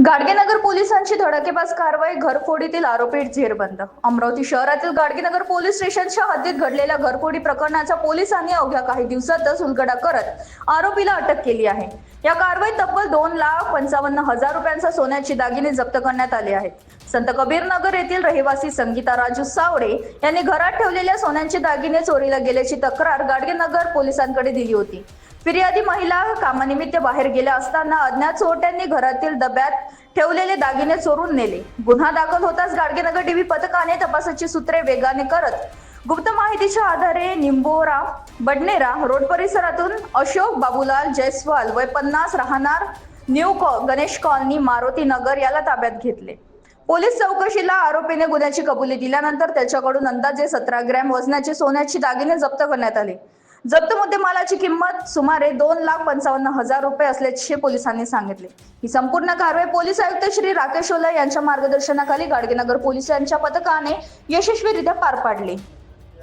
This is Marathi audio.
गाडगेनगर पोलिसांची धडाकेबाज कारवाई, घरफोडीतील आरोपी जेरबंद. अमरावती शहरातील गाडगेनगर पोलीस स्टेशनच्या हद्दीत घडलेल्या घरफोडी प्रकरणाचा पोलिसांनी अवघ्या काही दिवसातच उलगडा करत आरोपीला अटक केली आहे. या कारवाईत तब्बल 2,55,000 रुपयांचा सोन्याचे दागिने जप्त करण्यात आले आहेत. संत कबीर नगर येथील रहिवासी संगीता राजू सावडे यांनी घरात ठेवलेल्या सोन्याचे दागिने चोरीला गेल्याची तक्रार गाडगेनगर पोलिसांकडे दिली होती. फिर्यादी महिला कामानिमित्त बाहेर गेल्या असताना अज्ञात चोरट्यांनी घरातील डब्यात ठेवलेले दागिने चोरून नेले. गुन्हा दाखल होताच गाडगेनगर डीबी पथकाने तपासाची सूत्रे वेगाने करत गुप्त माहितीच्या आधारे निंबोरा बडनेरा रोड परिसरातून अशोक बाबूलाल जयस्वाल वय 50 राहणार न्यू गणेश कॉलनी मारुती नगर याला ताब्यात घेतले. पोलीस चौकशीला आरोपीने गुन्ह्याची कबुली दिल्यानंतर त्याच्याकडून अंदाजे 17 ग्रॅम वजनाचे सोन्याचे दागिने जप्त करण्यात आले. जप्त मुद्देमालाची किंमत सुमारे 2,55,000 रुपये असल्याचे पोलिसांनी सांगितले. ही संपूर्ण कारवाई पोलीस आयुक्त श्री राकेश ओला यांच्या मार्गदर्शनाखाली गाडगेनगर पोलिसांच्या पथकाने यशस्वीरित्या पार पाडली.